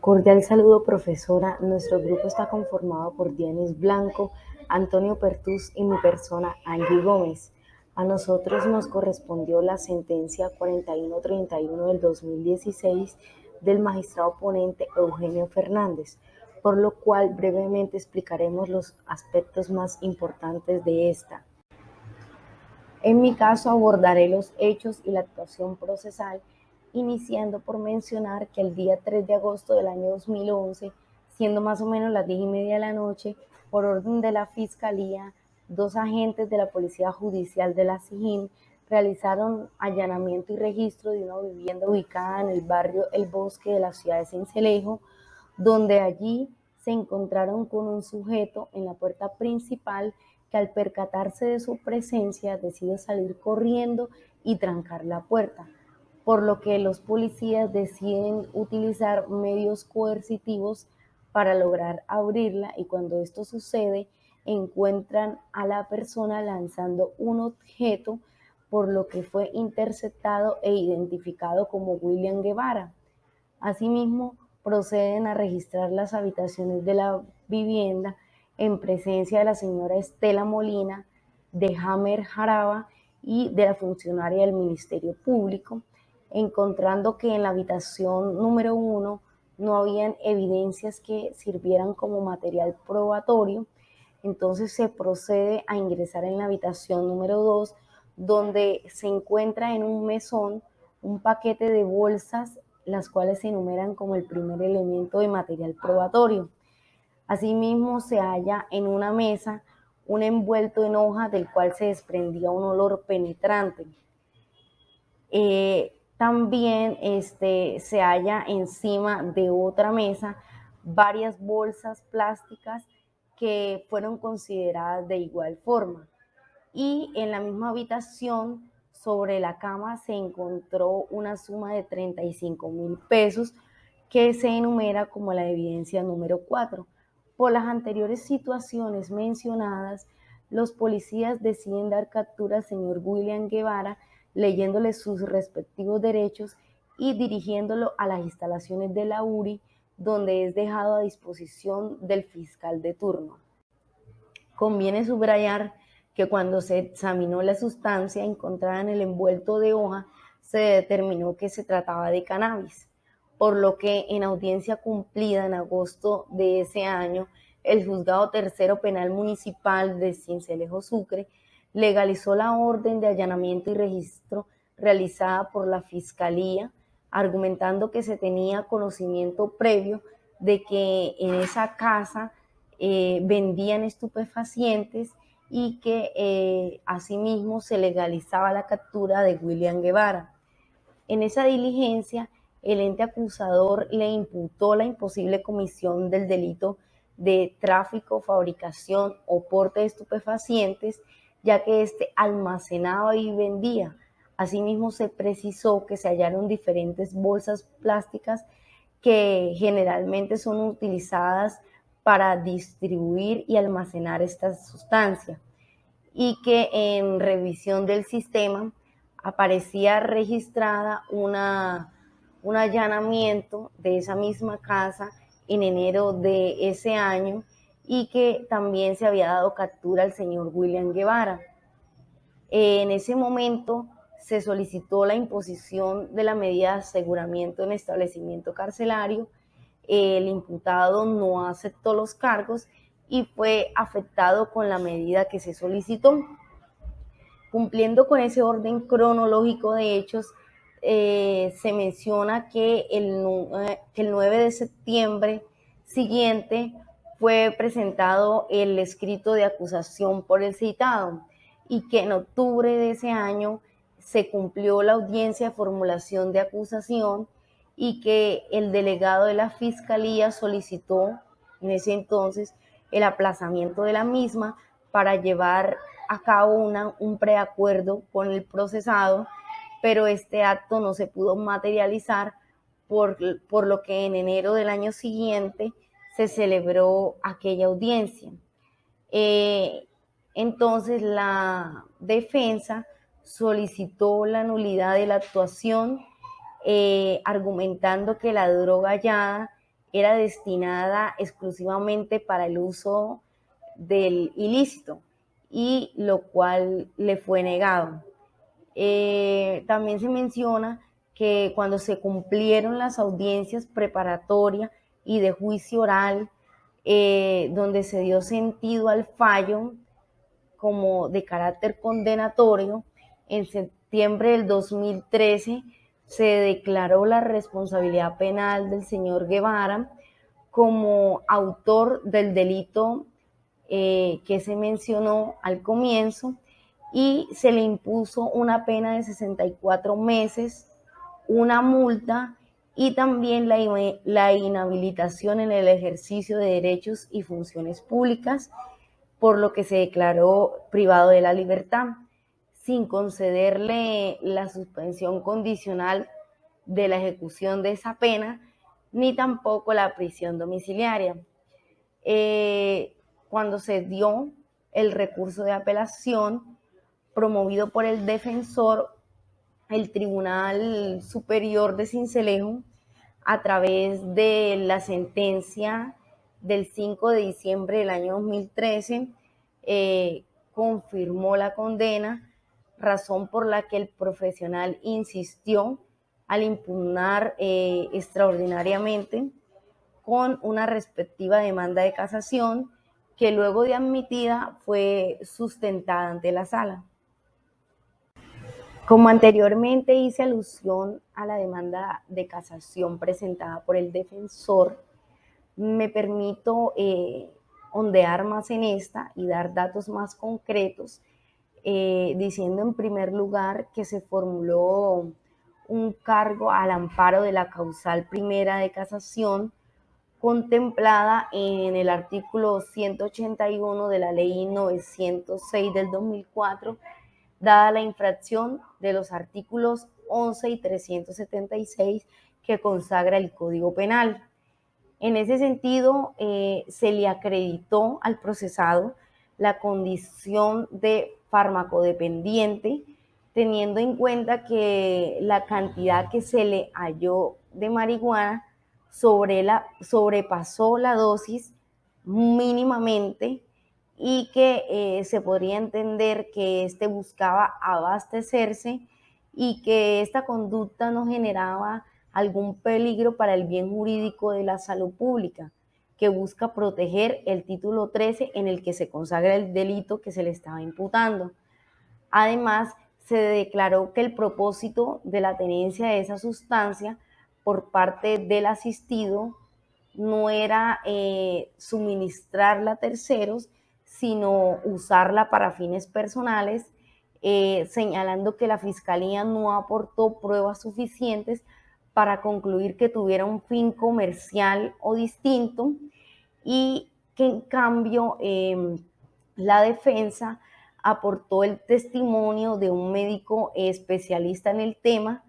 Cordial saludo, profesora. Nuestro grupo está conformado por Dianis Blanco, Antonio Pertús y mi persona, Angie Gómez. A nosotros nos correspondió la sentencia 4131 del 2016 del magistrado ponente Eugenio Fernández, por lo cual brevemente explicaremos los aspectos más importantes de esta. En mi caso abordaré los hechos y la actuación procesal, iniciando por mencionar que el día 3 de agosto del año 2011, siendo más o menos las 10:30 de la noche, por orden de la Fiscalía, dos agentes de la Policía Judicial de la SIJIN realizaron allanamiento y registro de una vivienda ubicada en el barrio El Bosque de la ciudad de Sincelejo, donde allí se encontraron con un sujeto en la puerta principal que al percatarse de su presencia decide salir corriendo y trancar la puerta, por lo que los policías deciden utilizar medios coercitivos para lograr abrirla, y cuando esto sucede encuentran a la persona lanzando un objeto, por lo que fue interceptado e identificado como William Guevara. Asimismo, proceden a registrar las habitaciones de la vivienda en presencia de la señora Estela Molina, de Hamer Jaraba y de la funcionaria del Ministerio Público, encontrando que en la habitación número 1 no habían evidencias que sirvieran como material probatorio. Entonces se procede a ingresar en la habitación número 2, donde se encuentra en un mesón un paquete de bolsas, las cuales se enumeran como el primer elemento de material probatorio. Asimismo, se halla en una mesa un envuelto en hoja del cual se desprendía un olor penetrante. También se halla encima de otra mesa varias bolsas plásticas que fueron consideradas de igual forma. Y en la misma habitación, sobre la cama, se encontró una suma de 35,000 pesos que se enumera como la evidencia número 4. Por las anteriores situaciones mencionadas, los policías deciden dar captura al señor William Guevara, leyéndole sus respectivos derechos y dirigiéndolo a las instalaciones de la URI, donde es dejado a disposición del fiscal de turno. Conviene subrayar que cuando se examinó la sustancia encontrada en el envuelto de hoja, se determinó que se trataba de cannabis, por lo que en audiencia cumplida en agosto de ese año, el Juzgado Tercero Penal Municipal de Sincelejo, Sucre, legalizó la orden de allanamiento y registro realizada por la Fiscalía, argumentando que se tenía conocimiento previo de que en esa casa vendían estupefacientes y que asimismo se legalizaba la captura de William Guevara. En esa diligencia, el ente acusador le imputó la imposible comisión del delito de tráfico, fabricación o porte de estupefacientes, ya que éste almacenaba y vendía. Asimismo, se precisó que se hallaron diferentes bolsas plásticas que generalmente son utilizadas para distribuir y almacenar estas sustancias, y que en revisión del sistema aparecía registrada un allanamiento de esa misma casa en enero de ese año, y que también se había dado captura al señor William Guevara. En ese momento se solicitó la imposición de la medida de aseguramiento en establecimiento carcelario. El imputado no aceptó los cargos y fue afectado con la medida que se solicitó. Cumpliendo con ese orden cronológico de hechos, se menciona que el 9 de septiembre siguiente fue presentado el escrito de acusación por el citado, y que en octubre de ese año se cumplió la audiencia de formulación de acusación, y que el delegado de la Fiscalía solicitó en ese entonces el aplazamiento de la misma para llevar a cabo un preacuerdo con el procesado, pero este acto no se pudo materializar, por lo que en enero del año siguiente se celebró aquella audiencia. Entonces la defensa solicitó la nulidad de la actuación, argumentando que la droga hallada era destinada exclusivamente para el uso del ilícito, y lo cual le fue negado. También se menciona que cuando se cumplieron las audiencias preparatorias y de juicio oral, donde se dio sentido al fallo como de carácter condenatorio, en septiembre del 2013 se declaró la responsabilidad penal del señor Guevara como autor del delito que se mencionó al comienzo, y se le impuso una pena de 64 meses, una multa y también la inhabilitación en el ejercicio de derechos y funciones públicas, por lo que se declaró privado de la libertad, sin concederle la suspensión condicional de la ejecución de esa pena, ni tampoco la prisión domiciliaria. Cuando se dio el recurso de apelación promovido por el defensor, el Tribunal Superior de Sincelejo, a través de la sentencia del 5 de diciembre del año 2013, confirmó la condena, razón por la que el profesional insistió al impugnar extraordinariamente con una respectiva demanda de casación, que luego de admitida fue sustentada ante la sala. Como anteriormente hice alusión a la demanda de casación presentada por el defensor, me permito ondear más en esta y dar datos más concretos, diciendo en primer lugar que se formuló un cargo al amparo de la causal primera de casación, contemplada en el artículo 181 de la Ley 906 del 2004, dada la infracción de los artículos 11 y 376 que consagra el Código Penal. En ese sentido, se le acreditó al procesado la condición de farmacodependiente, teniendo en cuenta que la cantidad que se le halló de marihuana sobrepasó la dosis mínimamente, y que se podría entender que buscaba abastecerse y que esta conducta no generaba algún peligro para el bien jurídico de la salud pública, que busca proteger el título 13 en el que se consagra el delito que se le estaba imputando. Además, se declaró que el propósito de la tenencia de esa sustancia por parte del asistido no era suministrarla a terceros, sino usarla para fines personales, señalando que la Fiscalía no aportó pruebas suficientes para concluir que tuviera un fin comercial o distinto, y que en cambio la defensa aportó el testimonio de un médico especialista en el tema,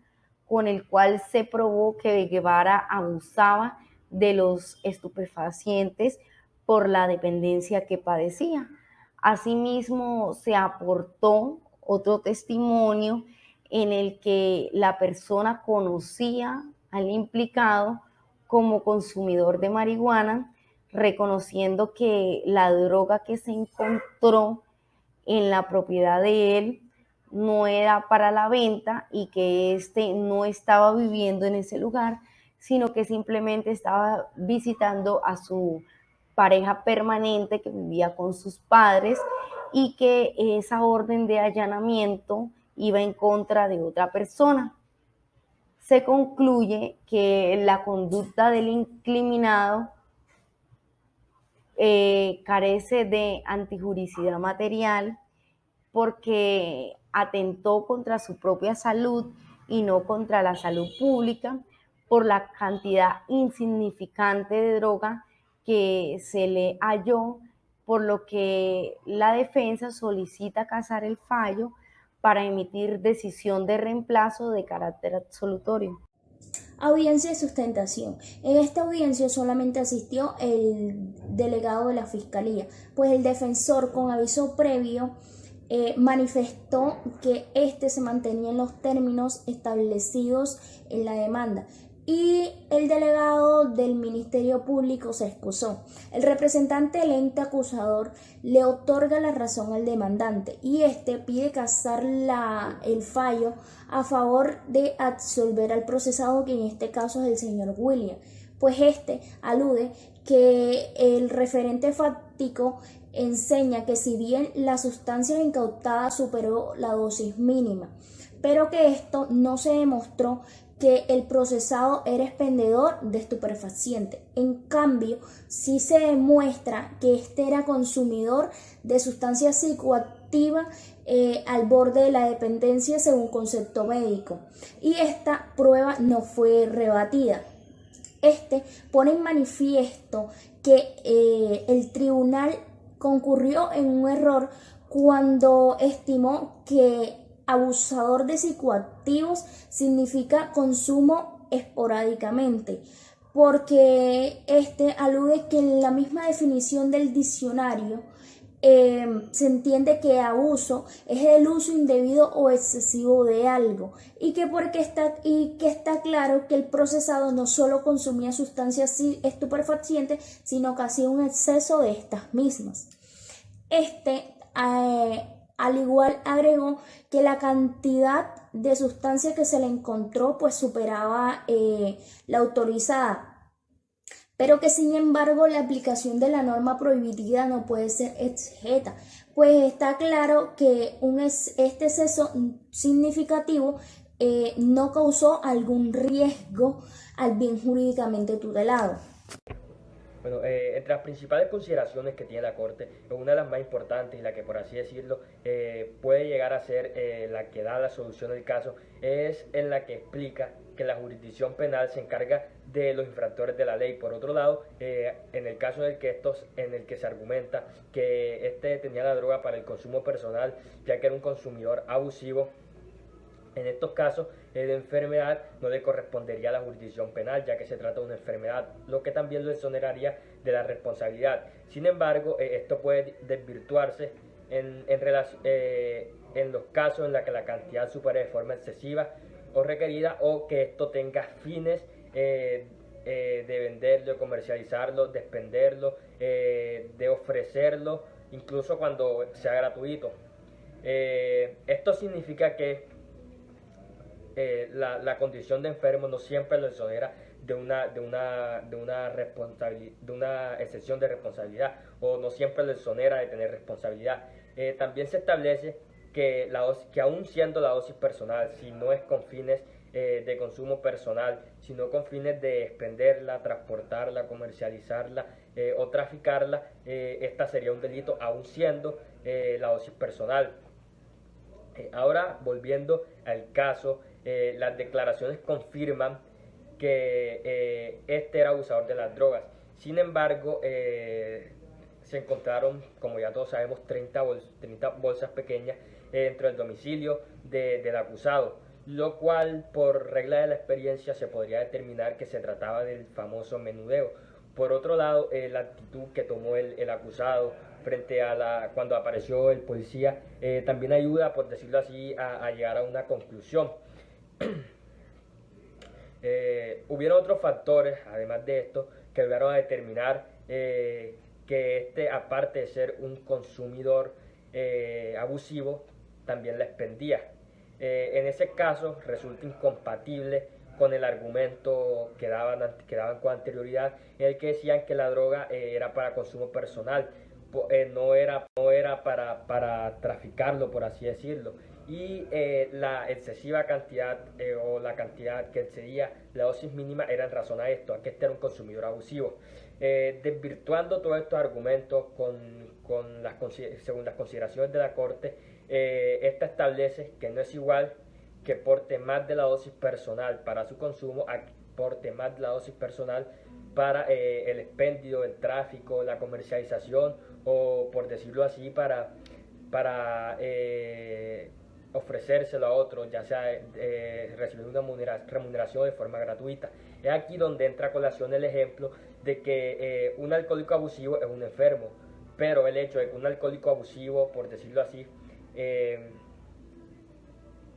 con el cual se probó que Guevara abusaba de los estupefacientes por la dependencia que padecía. Asimismo, se aportó otro testimonio en el que la persona conocía al implicado como consumidor de marihuana, reconociendo que la droga que se encontró en la propiedad de él no era para la venta, y que no estaba viviendo en ese lugar, sino que simplemente estaba visitando a su pareja permanente que vivía con sus padres, y que esa orden de allanamiento iba en contra de otra persona. Se concluye que la conducta del incriminado carece de antijuricidad material, porque atentó contra su propia salud y no contra la salud pública, por la cantidad insignificante de droga que se le halló, por lo que la defensa solicita casar el fallo para emitir decisión de reemplazo de carácter absolutorio. Audiencia de sustentación. En esta audiencia solamente asistió el delegado de la Fiscalía, pues el defensor, con aviso previo, manifestó que se mantenía en los términos establecidos en la demanda, y el delegado del Ministerio Público se excusó. El representante del ente acusador le otorga la razón al demandante y este pide casar el fallo a favor de absolver al procesado, que en este caso es el señor William, pues este alude que el referente fáctico enseña que si bien la sustancia incautada superó la dosis mínima, pero que esto no se demostró que el procesado era expendedor de estupefacientes. En cambio, sí se demuestra que este era consumidor de sustancias psicoactivas al borde de la dependencia según concepto médico. Y esta prueba no fue rebatida. Este pone en manifiesto que el tribunal concurrió en un error cuando estimó que abusador de psicoactivos significa consumo esporádicamente, porque este alude que en la misma definición del diccionario se entiende que abuso es el uso indebido o excesivo de algo, y que está claro que el procesado no solo consumía sustancias estupefacientes, sino que hacía un exceso de estas mismas. Al igual agregó que la cantidad de sustancias que se le encontró pues superaba la autorizada, pero que sin embargo la aplicación de la norma prohibida no puede ser exegeta, pues está claro que este exceso significativo no causó algún riesgo al bien jurídicamente tutelado. Bueno, entre las principales consideraciones que tiene la Corte, una de las más importantes y la que por así decirlo puede llegar a ser la que da la solución del caso, es en la que explica que la jurisdicción penal se encarga de los infractores de la ley. Por otro lado, en el caso en el que se argumenta que este tenía la droga para el consumo personal, ya que era un consumidor abusivo, en estos casos de enfermedad no le correspondería a la jurisdicción penal, ya que se trata de una enfermedad, lo que también lo exoneraría de la responsabilidad. Sin embargo, esto puede desvirtuarse en los casos en los que la cantidad supere de forma excesiva o requerida, o que esto tenga fines de venderlo, comercializarlo, de expenderlo, de ofrecerlo, incluso cuando sea gratuito. Esto significa que la condición de enfermo no siempre lo exonera de una excepción de responsabilidad, o no siempre lo exonera de tener responsabilidad. También se establece que aún siendo la dosis personal, si no es con fines de consumo personal, sino con fines de expenderla, transportarla, comercializarla o traficarla, esta sería un delito aún siendo la dosis personal. Ahora, volviendo al caso, las declaraciones confirman que este era abusador de las drogas. Sin embargo, se encontraron, como ya todos sabemos, 30 bolsas pequeñas dentro del domicilio del acusado, lo cual por regla de la experiencia se podría determinar que se trataba del famoso menudeo. Por otro lado, la actitud que tomó el acusado frente a cuando apareció el policía también ayuda, por decirlo así, a llegar a una conclusión. Hubieron otros factores, además de esto, que ayudaron a determinar que este, aparte de ser un consumidor abusivo, también la expendía. En ese caso resulta incompatible con el argumento que daban con anterioridad, en el que decían que la droga era para consumo personal, no era para traficarlo, por así decirlo. Y la excesiva cantidad o la cantidad que excedía la dosis mínima era en razón a esto, a que este era un consumidor abusivo. Desvirtuando todos estos argumentos según las consideraciones de la Corte, esta establece que no es igual que porte más de la dosis personal para su consumo a que porte más de la dosis personal para el expendio, el tráfico, la comercialización, o por decirlo así, para ofrecérselo a otros, ya sea recibir una remuneración de forma gratuita. Es aquí donde entra a colación el ejemplo de que un alcohólico abusivo es un enfermo, pero el hecho de que un alcohólico abusivo, por decirlo así,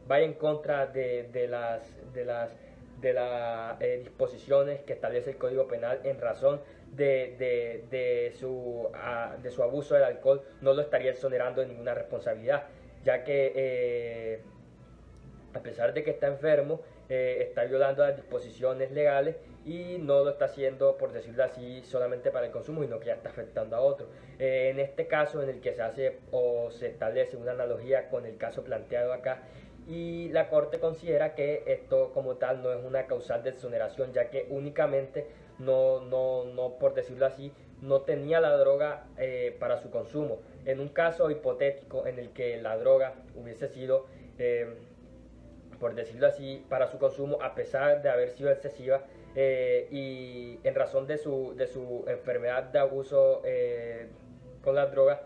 vaya en contra de las disposiciones que establece el Código Penal en razón de su abuso del alcohol, no lo estaría exonerando de ninguna responsabilidad, ya que a pesar de que está enfermo, está violando las disposiciones legales y no lo está haciendo, por decirlo así, solamente para el consumo, sino que ya está afectando a otros. En este caso, en el que se hace o se establece una analogía con el caso planteado acá, y la Corte considera que esto como tal no es una causal de exoneración, ya que únicamente no por decirlo así, no tenía la droga para su consumo. En un caso hipotético en el que la droga hubiese sido por decirlo así, para su consumo, a pesar de haber sido excesiva, y en razón de su enfermedad de abuso con las drogas,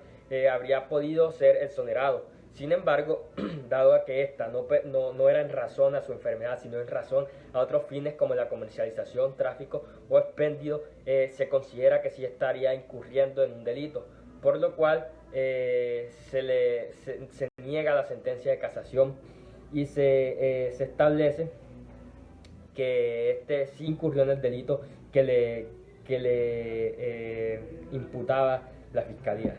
habría podido ser exonerado. Sin embargo, dado a que esta no era en razón a su enfermedad, sino en razón a otros fines como la comercialización, tráfico o expendio, se considera que sí estaría incurriendo en un delito, por lo cual se niega la sentencia de casación y se establece que este sí incurrió en el delito que le imputaba la fiscalía.